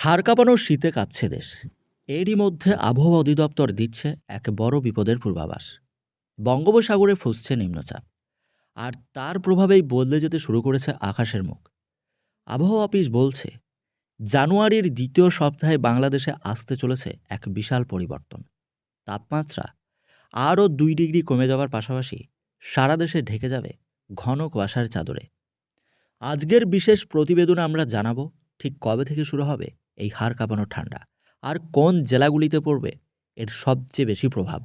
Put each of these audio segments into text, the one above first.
হাড় কাঁপানো শীতে কাঁপছে দেশ। এরই মধ্যে আবহাওয়া অধিদপ্তর দিচ্ছে এক বড় বিপদের পূর্বাভাস। বঙ্গোপসাগরে ফুসছে নিম্নচাপ, আর তার প্রভাবেই বদলে যেতে শুরু করেছে আকাশের মুখ। আবহাওয়া অফিস বলছে, জানুয়ারির দ্বিতীয় সপ্তাহে বাংলাদেশে আসতে চলেছে এক বিশাল পরিবর্তন। তাপমাত্রা আরও 2 ডিগ্রি কমে যাওয়ার পাশাপাশি সারা দেশে ঢেকে যাবে ঘন কুয়াশার চাদরে। আজকের বিশেষ প্রতিবেদনে আমরা জানাবো ঠিক কবে থেকে শুরু হবে এই হাড় কাঁপানো ঠান্ডা, আর কোন জেলাগুলিতে পড়বে এর সবচেয়ে বেশি প্রভাব।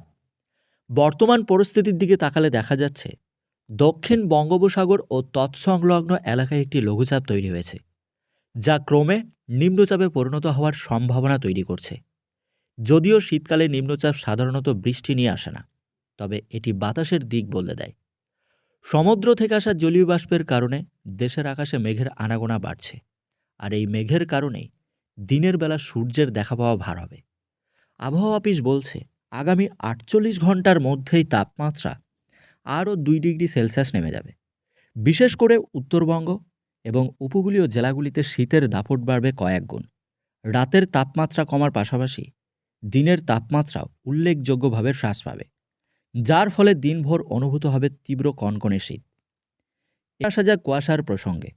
বর্তমান পরিস্থিতির দিকে তাকালে দেখা যাচ্ছে, দক্ষিণ বঙ্গোপসাগর ও তৎসংলগ্ন এলাকায় একটি লঘুচাপ তৈরি হয়েছে, যা ক্রমে নিম্নচাপে পরিণত হওয়ার সম্ভাবনা তৈরি করছে। যদিও শীতকালে নিম্নচাপ সাধারণত বৃষ্টি নিয়ে আসে না, তবে এটি বাতাসের দিক বদলে দেয়। সমুদ্র থেকে আসা জলীয় বাষ্পের কারণে দেশের আকাশে মেঘের আনাগোনা বাড়ছে, আর এই মেঘের কারণেই দিনের বেলা সূর্যের দেখা পাওয়া ভার হবে। আবহাওয়া অফিস বলছে, আগামী 48 ঘন্টার মধ্যেই তাপমাত্রা আরও 2 ডিগ্রি সেলসিয়াস নেমে যাবে। বিশেষ করে উত্তরবঙ্গ এবং উপকূলীয় জেলাগুলিতে শীতের দাপট বাড়বে কয়েক গুণ। রাতের তাপমাত্রা কমার পাশাপাশি দিনের তাপমাত্রাও উল্লেখযোগ্যভাবে হ্রাস পাবে, যার ফলে দিনভর অনুভূত হবে তীব্র কনকনে শীত। আসা যাক কুয়াশার প্রসঙ্গে।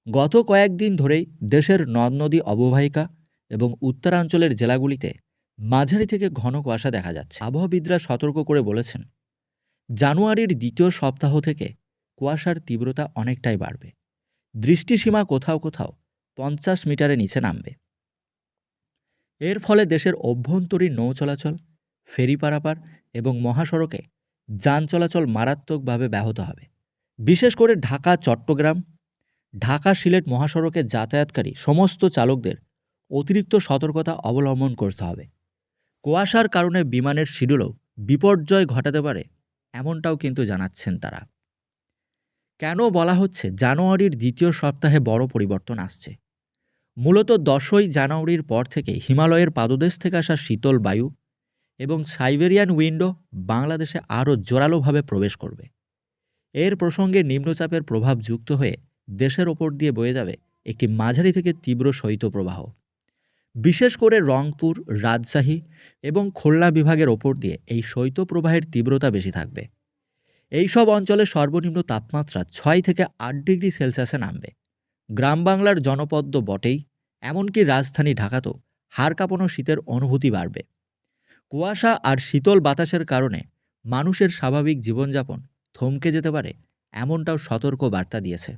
গত কয়েকদিন ধরেই দেশের নদ নদী অববাহিকা এবং উত্তরাঞ্চলের জেলাগুলিতে মাঝারি থেকে ঘন কুয়াশা দেখা যাচ্ছে। আবহাওয়াবিদরা সতর্ক করে বলেছেন, জানুয়ারির দ্বিতীয় সপ্তাহ থেকে কুয়াশার তীব্রতা অনেকটাই বাড়বে। দৃষ্টিসীমা কোথাও কোথাও 50 মিটারের নিচে নামবে। এর ফলে দেশের অভ্যন্তরীণ নৌ চলাচল, ফেরি পারাপার এবং মহাসড়কে যান চলাচল মারাত্মকভাবে ব্যাহত হবে। বিশেষ করে ঢাকা চট্টগ্রাম, ঢাকা সিলেট মহাসড়কে যাতায়াতকারী সমস্ত চালকদের অতিরিক্ত সতর্কতা অবলম্বন করতে হবে। কুয়াশার কারণে বিমানের শিডিউলও বিপর্যয় ঘটাতে পারে, এমনটাও কিন্তু জানাচ্ছেন তারা। কেন বলা হচ্ছে জানুয়ারির দ্বিতীয় সপ্তাহে বড় পরিবর্তন আসছে? মূলত 10ই জানুয়ারির পর থেকে হিমালয়ের পাদদেশ থেকে আসা শীতল বায়ু এবং সাইবেরিয়ান উইন্ডো বাংলাদেশে আরও জোরালোভাবে প্রবেশ করবে। এর প্রসঙ্গে নিম্নচাপের প্রভাব যুক্ত হয়ে দেশের ওপর দিয়ে বয়ে যাবে একটি মাঝারি থেকে তীব্র শৈত্যপ্রবাহ। বিশেষ করে রংপুর, রাজশাহী এবং খুলনা বিভাগের ওপর দিয়ে এই শৈত্যপ্রবাহের তীব্রতা বেশি থাকবে। এই সব অঞ্চলে সর্বনিম্ন তাপমাত্রা 6 থেকে 8 ডিগ্রি সেলসিয়াসে নামবে। গ্রাম বাংলার জনপদ বটেই, এমনকি রাজধানী ঢাকাতেও হাড় কাঁপানো শীতের অনুভূতি বাড়বে। কুয়াশা আর শীতল বাতাসের কারণে মানুষের স্বাভাবিক জীবনযাপন থমকে যেতে পারে, এমনটাও সতর্ক বার্তা দিয়েছে।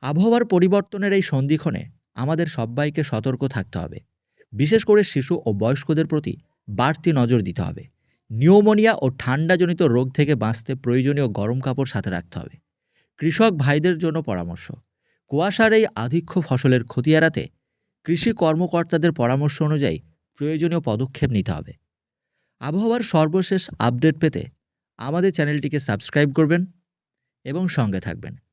আবহাওয়ার পরিবর্তনের এই সন্ধিক্ষণে আমাদের সবাইকে সতর্ক থাকতে হবে। বিশেষ করে শিশু ও বয়স্কদের প্রতি বাড়তি নজর দিতে হবে। নিউমোনিয়া ও ঠান্ডাজনিত রোগ থেকে বাঁচতে প্রয়োজনীয় গরম কাপড় সাথে রাখতে হবে। কৃষক ভাইদের জন্য পরামর্শ, কুয়াশার এই আধিক্য ফসলের ক্ষতি এড়াতে কৃষি কর্মকর্তাদের পরামর্শ অনুযায়ী প্রয়োজনীয় পদক্ষেপ নিতে হবে। আবহাওয়ার সর্বশেষ আপডেট পেতে আমাদের চ্যানেলটিকে সাবস্ক্রাইব করবেন এবং সঙ্গে থাকবেন।